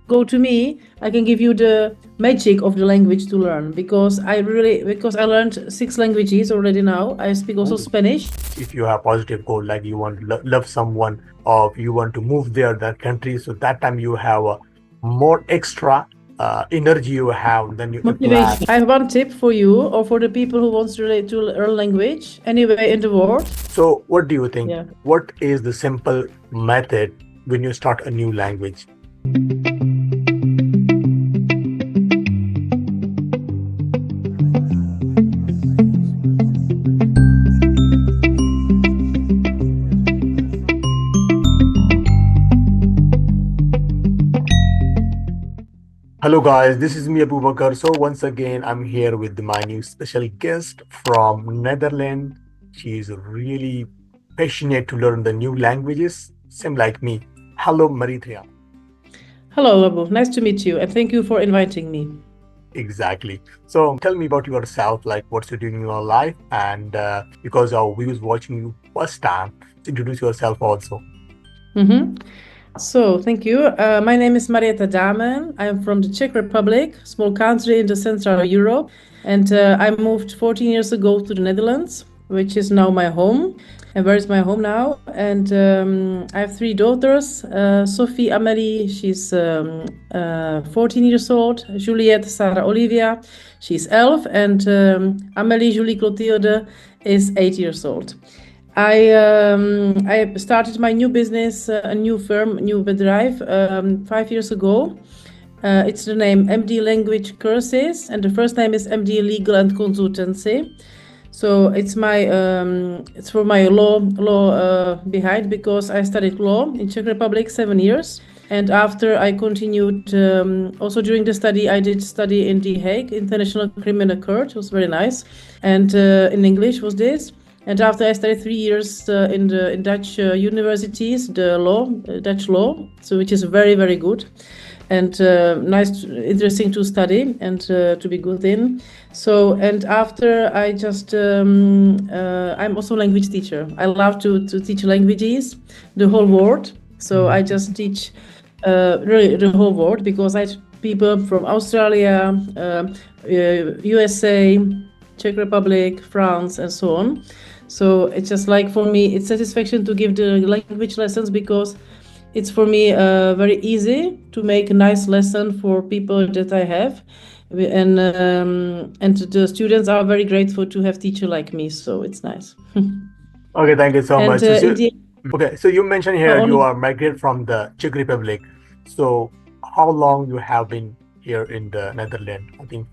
go to me, I can give you the magic of the language to learn, because I learned 6 languages already now. I speak also Spanish. If you have positive goal, like you want to love someone or you want to move there, that country, so that time you have a more extra energy you have, then you apply. Motivation. I have one tip for you or for the people who wants to learn language anywhere in the world. So what do you think? Yeah. What is the simple method when you start a new language? Hello guys, this is me Abubakar. So once again, I'm here with my new special guest from Netherlands. She's really passionate to learn the new languages, same like me. Hello Marieta. Hello, Abu. Nice to meet you, and thank you for inviting me. Exactly. So tell me about yourself, like what's you doing in your life, and because we was watching you first time, introduce yourself also. So, thank you. My name is Marieta Damen. I'm from the Czech Republic, small country in the Central Europe. And I moved 14 years ago to the Netherlands, which is now my home. And where is my home now? And I have 3 daughters. Sophie Amelie, she's 14 years old. Juliette Sarah Olivia, she's 11. And Amelie Julie Clotilde is 8 years old. I started my new business, a new firm, new bedrijf, 5 years ago. It's the name MD Language Courses, and the first name is MD Legal and Consultancy. So it's for my law behind, because I studied law in Czech Republic 7 years. And after I continued, also during the study, I did study in The Hague, International Criminal Court. It was very nice. And in English was this. And after I studied 3 years in Dutch universities, Dutch law, so which is very, very good and nice, interesting to study and to be good in. So, and after I just, I'm also a language teacher. I love to teach languages, the whole world. So I just teach really the whole world, because I teach people from Australia, USA, Czech Republic, France, and so on. So it's just like, for me, it's satisfaction to give the language lessons, because it's for me very easy to make a nice lesson for people that I have. And the students are very grateful to have teacher like me. So it's nice. Okay, thank you so And much. Okay, so you mentioned here you are migrated from the Czech Republic. So how long you have been here in the Netherlands? I think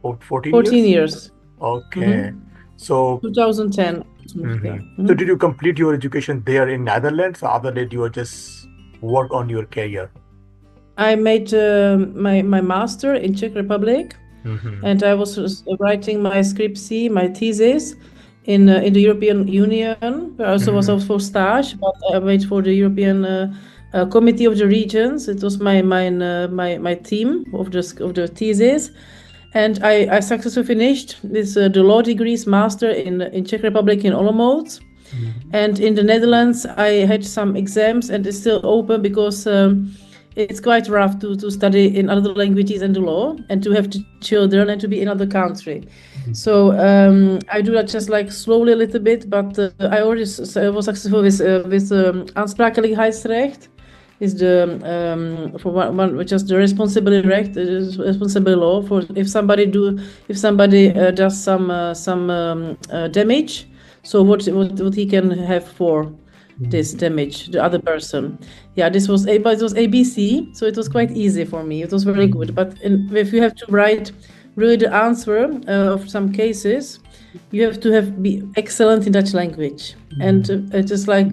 14 years. Okay. So 2010. So did you complete your education there in Netherlands, or after that you were just work on your career? I made my master in Czech Republic, and I was writing my script C, my thesis, in the European Union. I also was for stage, but I wait for the European Committee of the Regions. It was my theme of the thesis. And I successfully finished this the law degrees master in Czech Republic in Olomouc. And in the Netherlands, I had some exams, and it's still open, because it's quite rough to study in other languages and the law, and to have children and to be in another country. So I do that just like slowly a little bit, but I already was successful with Aansprakelijkheidsrecht. Is the for one which is the responsibility law for if somebody does some damage, so what he can have for this damage, the other person. Yeah, this was but it was ABC, so it was quite easy for me. It was very good. But if you have to write really the answer of some cases, you have to be excellent in Dutch language. And just like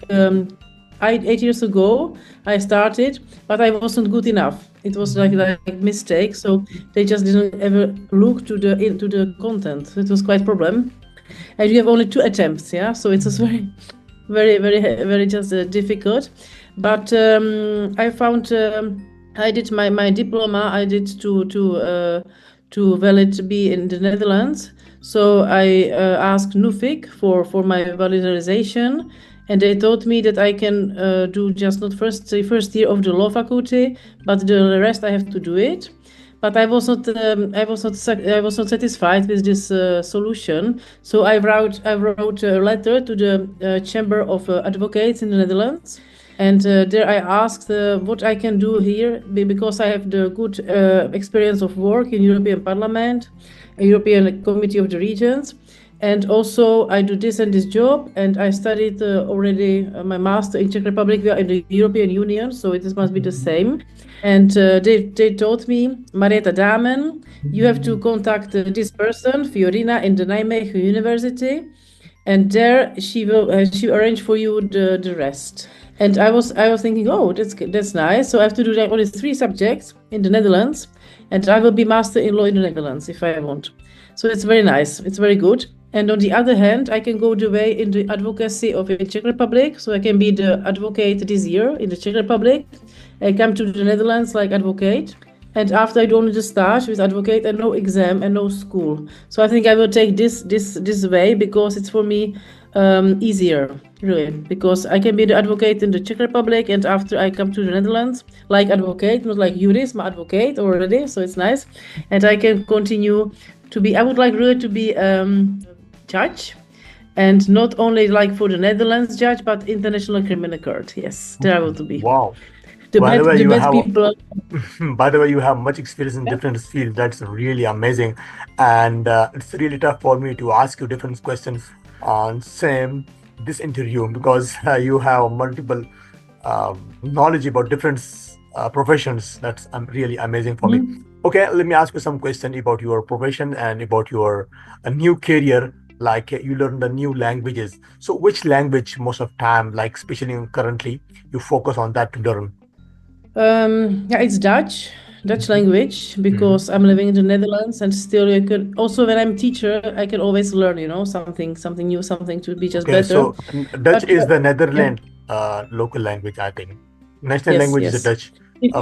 8 years ago I started, but I wasn't good enough. It was like mistake, so they just didn't ever look to the content. It was quite a problem, and you have only 2 attempts. Yeah, so it was very, very, very, very just difficult. But I found I did my diploma. I did to valid be in the Netherlands. So I asked NUFIC for my valorization. And they told me that I can do just not the first year of the law faculty, but the rest I have to do it. But I was not satisfied with this solution. So I wrote a letter to the Chamber of Advocates in the Netherlands, and there I asked what I can do here, because I have the good experience of work in European Parliament, European Committee of the Regions. And also I do this and this job, and I studied already my master in Czech Republic. We are in the European Union, so it must be the same. And they told me, Marieta Damen, you have to contact this person, Fiorina, in the Nijmegen University, and there she will arrange for you the rest. And I was thinking, oh, that's nice. So I have to do like only 3 subjects in the Netherlands, and I will be master in law in the Netherlands if I want. So it's very nice. It's very good. And on the other hand, I can go the way in the advocacy of the Czech Republic. So I can be the advocate this year in the Czech Republic. I come to the Netherlands like advocate. And after I do only the stage with advocate and no exam and no school. So I think I will take this way, because it's for me easier, really. Because I can be the advocate in the Czech Republic, and after I come to the Netherlands like advocate, not like jurist, my advocate already. So it's nice. And I can continue to be, I would like really to be judge, and not only like for the Netherlands judge, but international criminal court. Yes, there I want to be. Wow. By the way, you have much experience in different fields. That's really amazing. And it's really tough for me to ask you different questions on this interview, because you have multiple knowledge about different professions. That's really amazing for me. Okay, let me ask you some question about your profession and about your new career. Like you learn the new languages. So which language most of time, like especially currently, you focus on that to learn? Yeah, it's Dutch language, because I'm living in the Netherlands, and still you could also, when I'm teacher, I can always learn, something new, something to be just better. So Dutch is the Netherlands local language, I think. National language is Dutch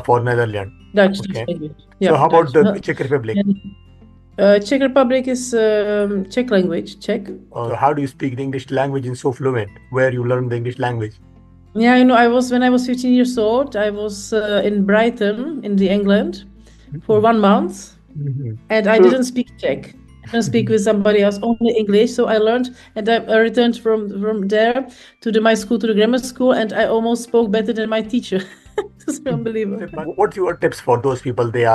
for Netherlands. Dutch language. Yeah, so how about the Czech Republic? Czech Republic is Czech language, Czech. How do you speak the English language in so fluent? Where you learn the English language? Yeah, when I was 15 years old, I was in Brighton, in England, for 1 month, and I didn't speak Czech. I didn't speak with somebody else, only English. So I learned, and I returned from there to my school, to the grammar school, and I almost spoke better than my teacher. It's unbelievable. What's your tips for those people? They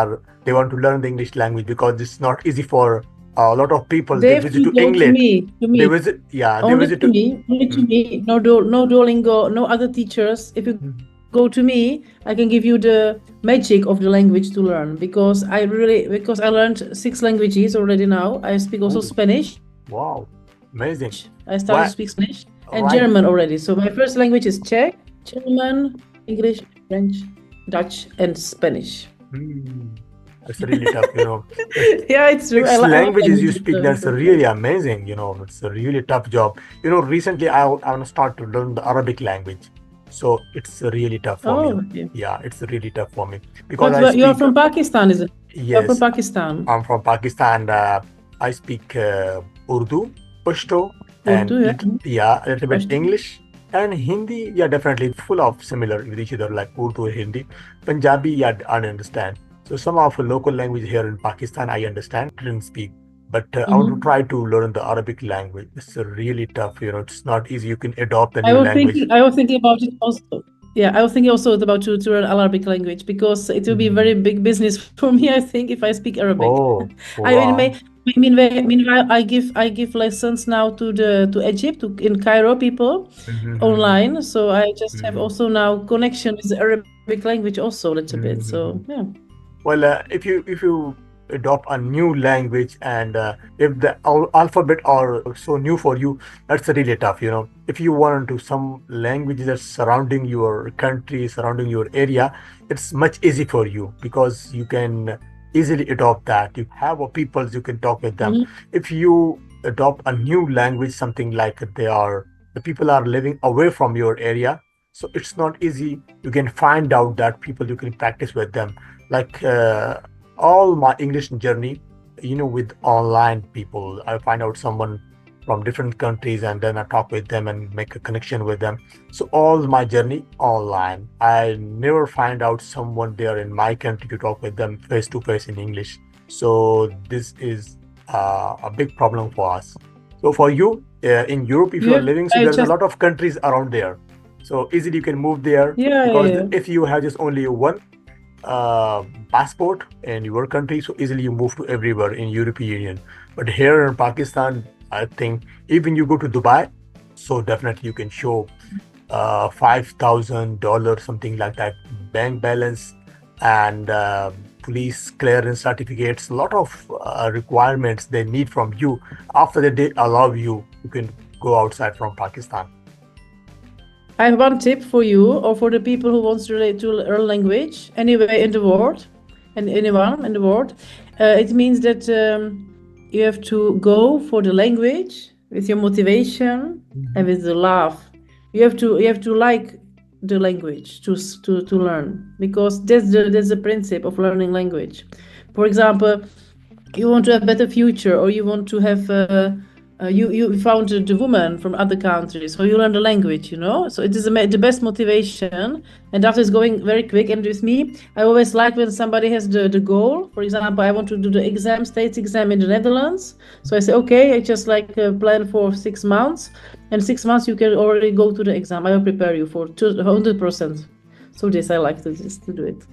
want to learn the English language, because it's not easy for a lot of people. They visit to England. To me. They visit, only to me. No Duolingo, no other teachers. If you go to me, I can give you the magic of the language to learn, because I learned 6 languages already now. I speak also Spanish. Wow, amazing. I started to speak Spanish and German already. So my first language is Czech, German, English, French, Dutch, and Spanish. It's really tough, Yeah, it's true. 6 languages you speak, that's really amazing, It's a really tough job. Recently I want to start to learn the Arabic language. So it's really tough for me. Okay. Yeah, it's really tough for me. Because you're from Pakistan, is it? Yes. You're from Pakistan. I'm from Pakistan. I speak Urdu, Pashto, and a little bit English. And Hindi, definitely full of similar with each other, like Urdu and Hindi. Punjabi, I understand. So some of the local language here in Pakistan, I understand, didn't speak. But I want to try to learn the Arabic language. It's really tough, it's not easy. You can adopt a new language. I was thinking about it also. Yeah, I was thinking also about to learn Arabic language, because it will be very big business for me, I think, if I speak Arabic. Oh, wow. Meanwhile, I give lessons now to Egypt, in Cairo, people online. So I just have also now connection with the Arabic language also a little bit. So yeah. Well, if you adopt a new language, and if the alphabet are so new for you, that's really tough. If you want to some languages that's surrounding your country, surrounding your area, it's much easy for you, because you can easily adopt that. You have people, you can talk with them. If you adopt a new language, something like the people are living away from your area, so it's not easy. You can find out that people, you can practice with them. Like all my English journey, with online people, I find out someone from different countries, and then I talk with them and make a connection with them. So all my journey online. I never find out someone there in my country to talk with them face to face in English. So this is a big problem for us. So for you in Europe, if you are living, so there's a lot of countries around there. So easily you can move there, because if you have just only one passport in your country, so easily you move to everywhere in European Union. But here in Pakistan, I think even you go to Dubai, so definitely you can show $5,000, something like that, bank balance, and police clearance certificates, a lot of requirements they need from you. After that, they allow you can go outside from Pakistan. I have one tip for you, or for the people who wants to learn language anywhere in the world, and anyone in the world. It means that you have to go for the language with your motivation and with the love. You have to like the language to learn, because that's the principle of learning language. For example, you want to have a better future, or you want to have you found the woman from other countries, so you learn the language, so it is the best motivation, and after it's going very quick. And with me, I always like when somebody has the goal. For example, I want to do the state exam in the Netherlands, so I say, okay, I just plan for 6 months, and 6 months you can already go to the exam. I will prepare you for 200%. So this I like to do it.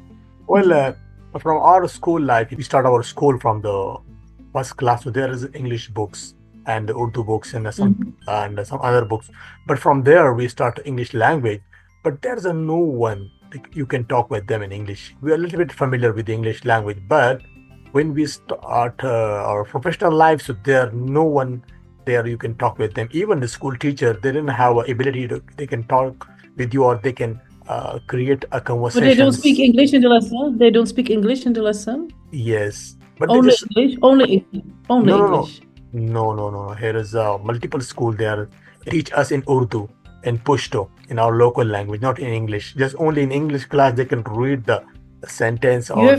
Well, from our school life, we start our school from the first class, so there is English books and the Urdu books and some other books. But from there, we start English language. But there's no one you can talk with them in English. We are a little bit familiar with the English language, but when we start our professional life, so there no one there you can talk with them. Even the school teacher, they didn't have an ability they can talk with you, or they can create a conversation. But they don't speak English in the lesson? They don't speak English in the lesson? Yes. But only English? Only English? No. Here is multiple school there. They teach us in Urdu and Pashto in our local language, not in English. Just only in English class they can read the sentence or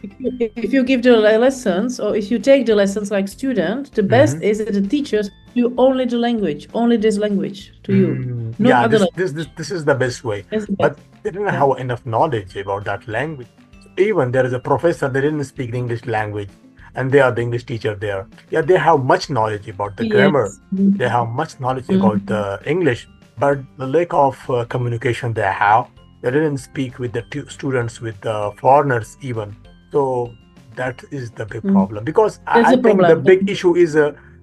if you give the lessons, or if you take the lessons like student, the best is that the teachers do only the language, only this language to you. No other language. This is the best way. But they didn't have enough knowledge about that language. So even there is a professor, they didn't speak the English language, and they are the English teacher there. Yeah, they have much knowledge about the grammar. They have much knowledge about the English, but the lack of communication they have, they didn't speak with the students, with the foreigners even. So that is the big problem, because I think the big issue is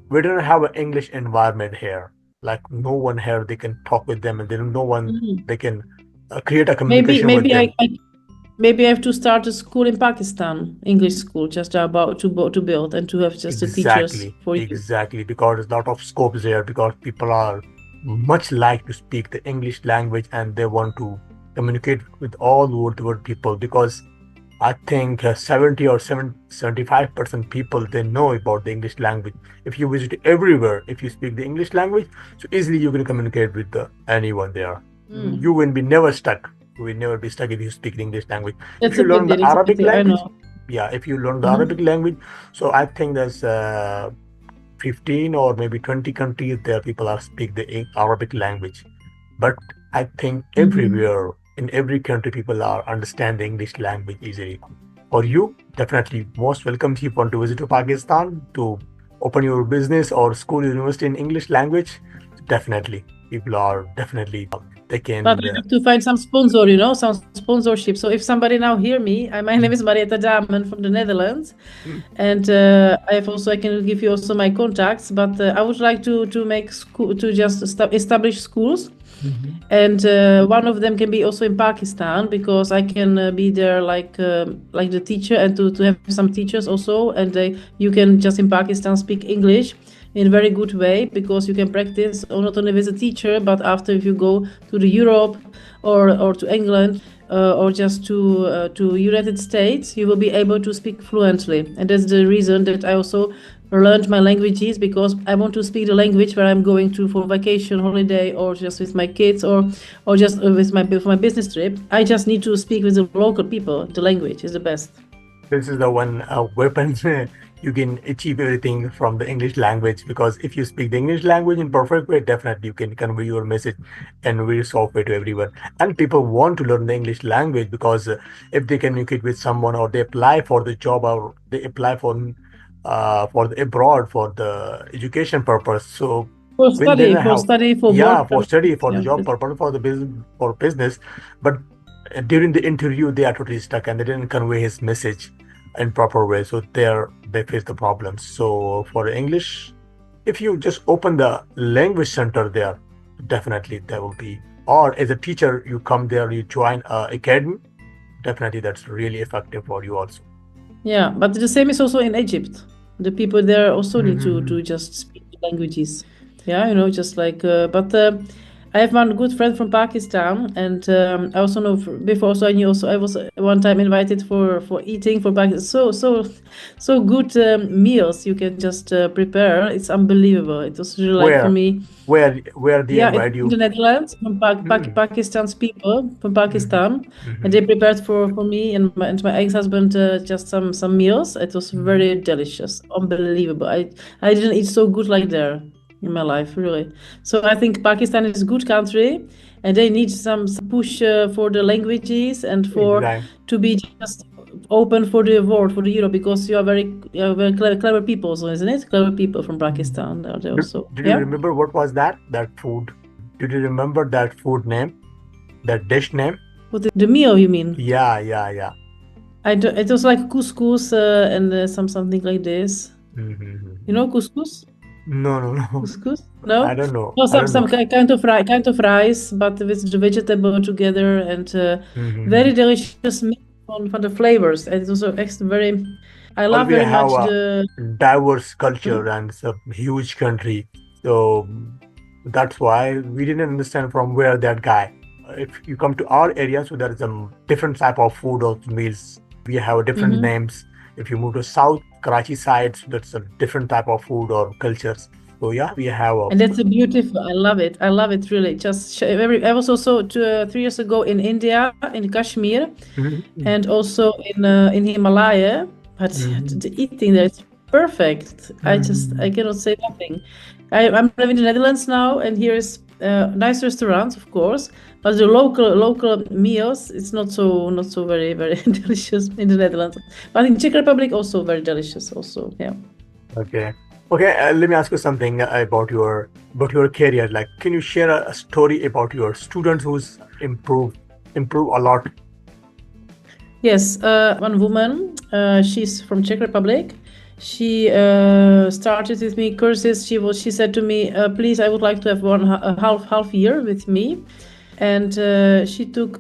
we don't have an English environment here. Like no one here they can talk with them, and then no one they can create a communication with them. Maybe I have to start a school in Pakistan, English school, just about to build and to have just the teachers for you. Exactly, because there's a lot of scopes there, because people are much like to speak the English language, and they want to communicate with all over the world people, because I think 70 or 75% people, they know about the English language. If you visit everywhere, if you speak the English language, so easily you can communicate with anyone there. You will be never stuck. You will never be stuck if you speak the English language. If you learn the Arabic language, if you learn the Arabic language, so I think there's 15 or maybe 20 countries there people are speak the Arabic language. But I think everywhere, in every country, people are understand the English language easily. For you, definitely most welcome if you want to visit to Pakistan to open your business or school, university in English language. Definitely, people are definitely they can. But I have to find some sponsor, some sponsorship. So if somebody now hear me, my name is Marieta Damen from the Netherlands, and I can give you also my contacts. But I would like to make school, to just establish schools. And one of them can be also in Pakistan, because I can be there like the teacher, and to have some teachers also, and you can just in Pakistan speak English in a very good way, because you can practice not only with a teacher, but after if you go to the Europe or to England or just to United States, you will be able to speak fluently. And that's the reason that I also learned my languages, because I want to speak the language where I'm going to for vacation, holiday, or just with my kids, or just with my business trip. I just need to speak with the local people. The language is the best. This is the one weapon you can achieve everything from the English language, because if you speak the English language in perfect way, definitely you can convey your message in a very soft way to everyone. And people want to learn the English language because if they communicate with someone, or they apply for the job, or they apply for the abroad for the education purpose. So For when they study, know for how, study, for yeah, work. for study, for the Yeah. job purpose, for the business, for business, but during the interview they are totally stuck and they didn't convey his message in proper way, so they face the problems. So for English, if you just open the language center there, definitely there will be, or as a teacher you come there, you join a academy, definitely that's really effective for you also. Yeah, but the same is also in Egypt. The people there also need to Mhm. just speak languages. Yeah, just like, but I have one good friend from Pakistan, and I also know before. Also, I knew also I was one time invited for eating for Pakistan. So good meals you can just prepare. It's unbelievable. It was really like for where me. where they Yeah, invite in you? the Netherlands, from Mm. Pakistan's people from Mhm. Pakistan, and Mhm. they prepared for me and my ex-husband just some meals. It was Mhm. very delicious, unbelievable. I didn't eat so good like there in my life, really. So I think Pakistan is a good country, and they need some push for the languages and for Exactly. to be just open for the world, for the Europe, because you are very clever people, so isn't it? Clever people from Pakistan. They also, Did you yeah. remember what was that food? Did you remember that food name, that dish name? What the meal you mean? Yeah, yeah, yeah. It was like couscous and something like this. You Mm-hmm. know couscous? No, no, no. Couscous? I No? don't know. No, I some don't know. some kind of rice, but with the vegetable together, and Mm-hmm. very delicious meat from the flavors. And it was very. I Well, love we very have much a the. diverse Hmm? culture and it's a huge country. So that's why we didn't understand from where that guy. If you come to our area, so there is a different type of food or meals. We have different Hmm. names. If you move to South Karachi side, so that's a different type of food or cultures. So yeah, we have a. And that's a beautiful. I love it. I love it really. I was also 3 years ago in India, in Kashmir, Mhm. and also in Himalaya. But Mhm. the eating there is perfect. I Mhm. cannot say nothing. I'm living in the Netherlands now, and here is nice restaurants, of course, but the local meals it's not so very delicious in the Netherlands. But in Czech Republic also very delicious also. Yeah. Okay. Okay. Let me ask you something about your career. Like, can you share a story about your students who's improve a lot? Yes, one woman. She's from Czech Republic. She started with me courses. She said to me, "Please, I would like to have a half year with me," and she took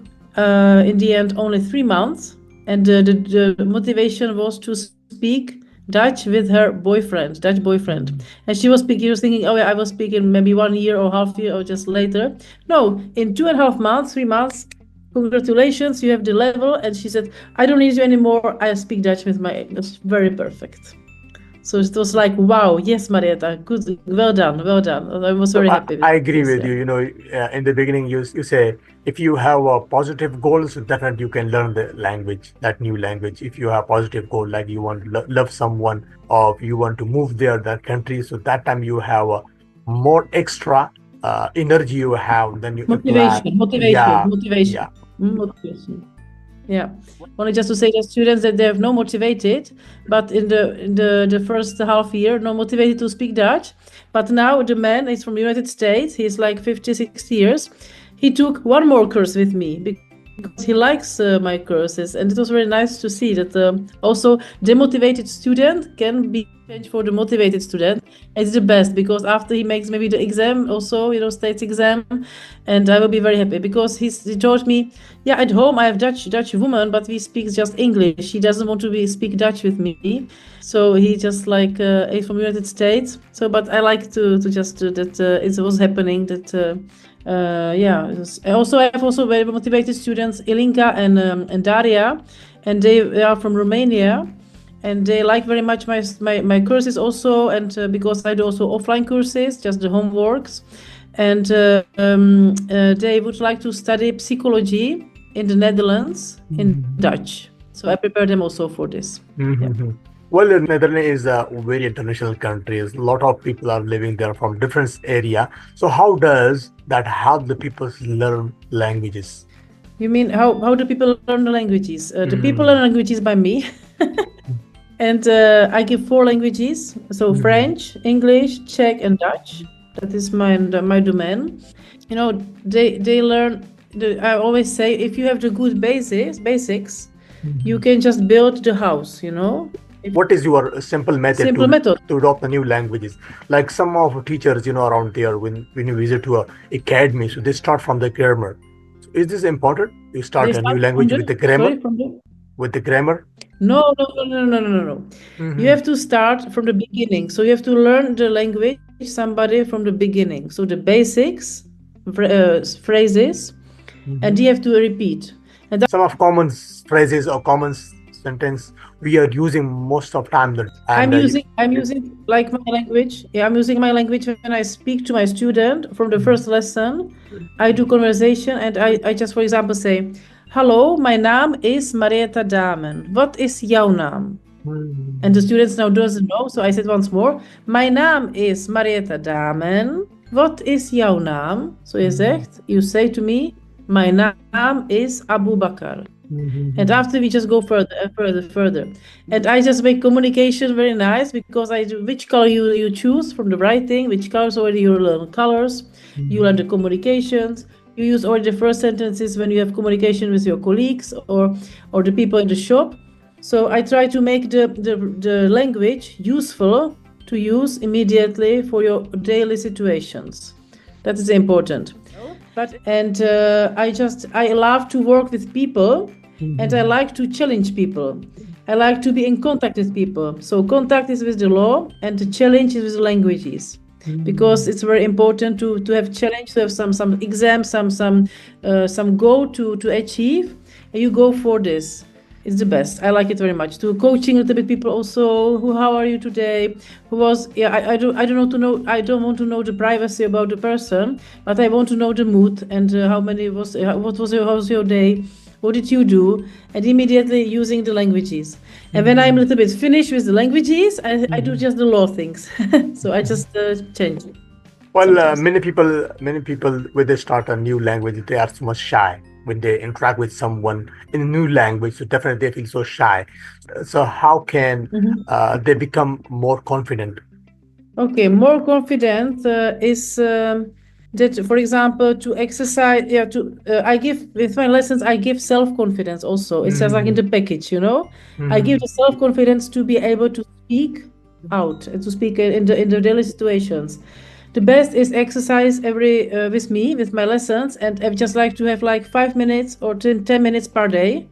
in the end only 3 months. And the motivation was to speak Dutch with her boyfriend, Dutch boyfriend. And she was thinking, oh yeah, I will speak in maybe 1 year or half year or just later. No, in 2.5 months, 3 months, congratulations, you have the level. And she said, I don't need you anymore. I speak Dutch with my. It was very perfect. So it was like, wow, yes, Marieta, good, well done, well done. I was So very I, happy I with agree this. with Yeah. you. In the beginning, you say if you have a positive goal, so definitely you can learn the language, that new language. If you have positive goal, like you want to love someone, or if you want to move there, that country, so that time you have a more extra energy you have, then you apply. Motivation, motivation, Yeah, motivation, yeah. motivation. Yeah. Only just to say to students that they have no motivated, but in the first half year, no motivated to speak Dutch. But now the man is from the United States. He's like 50, 60 years. He took one more course with me because he likes my courses. And it was very nice to see that also the motivated student can be changed for the motivated student. It's the best because after he makes maybe the exam also, states exam, and I will be very happy because he told me, yeah, at home I have Dutch woman, but we speak just English. He doesn't want to speak Dutch with me, so he just like is from United States. So, but I like to just that it was happening that. Yeah, I have also very motivated students, Ilinka and Daria, and they are from Romania, and they like very much my courses also, and because I do also offline courses, just the homeworks, and they would like to study psychology in the Netherlands in Dutch. So I prepare them also for this. Mm-hmm. Well, the Netherlands is a very international country. A lot of people are living there from different area. So how does that help the people learn languages? You mean how do people learn the languages? The people learn languages by me. And I give 4 languages. So French, English, Czech, and Dutch. That is my domain. You know, they learn. I always say, if you have the good basics, you can just build the house. You know. What is your simple method to adopt the new languages? Like some of teachers, around there, when you visit to a academy, so they start from the grammar. So is this important? You start a new language with the grammar? With the grammar? No. You have to start from the beginning. So you have to learn the language somebody from the beginning. So the basics, phrases, and you have to repeat. And some of common phrases or common sentence we are using most of time. I'm using like my language. Yeah, I'm using my language when I speak to my student from the first lesson. I do conversation and I just, for example, say, "Hallo, mijn naam is Marieta Damen. Wat is jouw naam?" And the students now doesn't know, so I said once more, "Mijn naam is Marieta Damen. Wat is jouw naam?" So you say to me, "My naam is Abu Bakr." And after we just go further. And I just make communication very nice because I do which color you choose from the writing, which colors already you learn colors, you learn the communications, you use already the first sentences when you have communication with your colleagues or the people in the shop. So I try to make the language useful to use immediately for your daily situations. That is important. And I love to work with people, and I like to challenge people. I like to be in contact with people. So contact is with the law, and the challenge is with the languages, because it's very important to have challenge, to have some exams, some goal to achieve, and you go for this. It's the best. I like it very much. To coaching a little bit people also. How are you today? I don't want to know the privacy about the person, but I want to know the mood and what was your day? What did you do? And immediately using the languages. And when I'm a little bit finished with the languages, I do just the law things. So I just change it. Well, many people when they start a new language, they are so much shy when they interact with someone in a new language. So definitely they feel so shy. So how can they become more confident? Okay, more confident is that, for example, to exercise. I give with my lessons. I give self-confidence also. It's just like in the package, I give the self-confidence to be able to speak out and to speak in the daily situations. The best is exercise with my lessons, and I just like to have like 5 minutes or 10 minutes per day.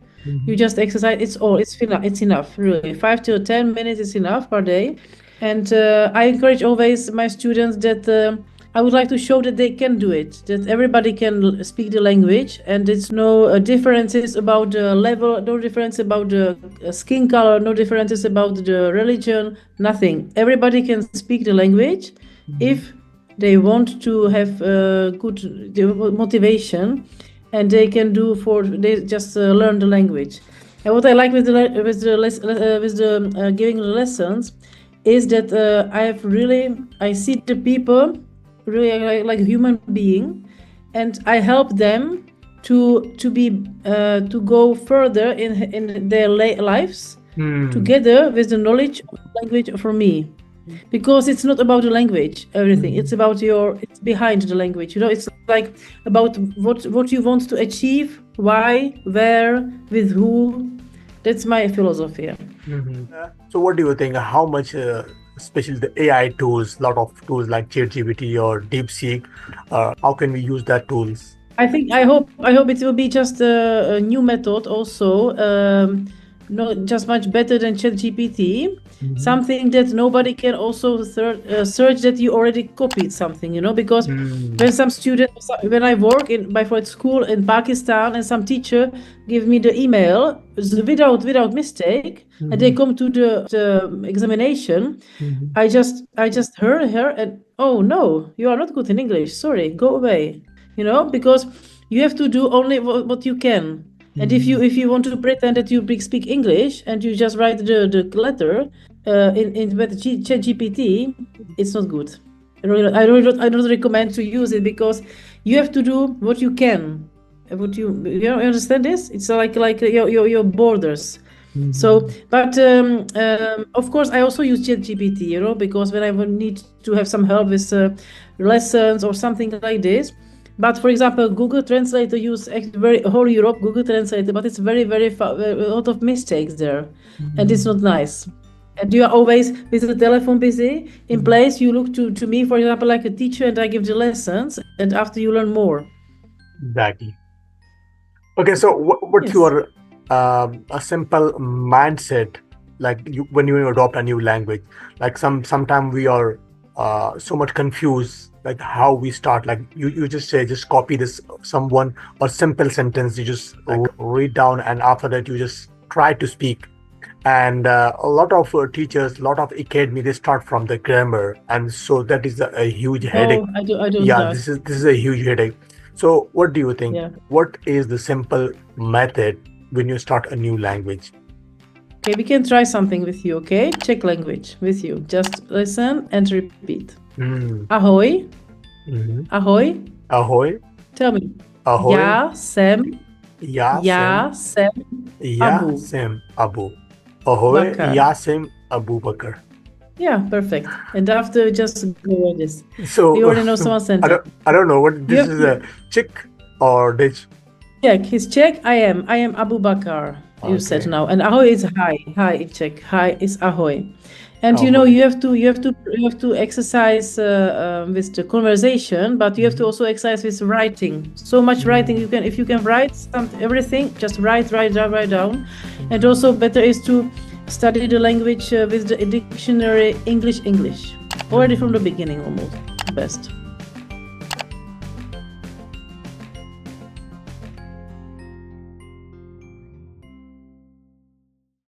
You just exercise. It's enough, really. 5 to 10 minutes is enough per day. And I encourage always my students that I would like to show that they can do it, that everybody can speak the language, and it's no differences about the level, no difference about the skin color, no differences about the religion, nothing. Everybody can speak the language if they want to have good motivation, and they can they just learn the language. And what I like with giving the lessons is that I see the people really like a human being, and I help them to go further in their lives together with the knowledge of language for me. Because it's not about the language, everything. It's behind the language. It's like about what you want to achieve, why, where, with who. That's my philosophy. So what do you think? How much, especially the AI tools, lot of tools like ChatGPT or DeepSeek, how can we use that tools? I hope it will be just a new method also. Not just much better than ChatGPT, something that nobody can also search that you already copied something, because when some student, when I work for school in Pakistan, and some teacher give me the email without mistake, and they come to the examination, I just heard her and, "Oh no, you are not good in English, sorry, go away," because you have to do only what you can. And if you want to pretend that you speak English and you just write the letter in with ChatGPT, it's not good. I don't recommend to use it, because you have to do what you can. What you understand this? It's like your borders. So, but of course, I also use ChatGPT, because when I would need to have some help with lessons or something like this. But for example, Google Translator use whole Europe Google Translator, but it's very a lot of mistakes there, and it's not nice. And you are always with the telephone busy in place. You look to me, for example, like a teacher, and I give the lessons, and after you learn more. Exactly. Okay, so what's your a simple mindset, like when you adopt a new language? Like sometimes we are so much confused, like how we start. Like you just say, just copy this someone or simple sentence, you just like read down, and after that you just try to speak. And a lot of teachers, a lot of academy, they start from the grammar, and so that is a huge headache. I don't. Yeah, this is a huge headache. So what do you think? Yeah. What is the simple method when you start a new language? Okay, we can try something with you, okay? Czech language with you. Just listen and repeat. Ahoj. Ahoj. Ahoj. Tell me. Ahoj. Já jsem Abu. Ahoj, Bakar. já jsem Abu Bakar. Yeah, perfect. And after, just go on this. So you already know someone sentence. I don't know what this is, a Czech or Dutch. Czech. He's Czech. I am Abu Bakar. You said now, and ahoy is hi. Hi in Czech. Hi is ahoy. And Ahoy. you have to exercise with the conversation, but you have to also exercise with writing. So much writing you can. If you can write everything, just write down. And also better is to study the language with the dictionary English already from the beginning, almost best.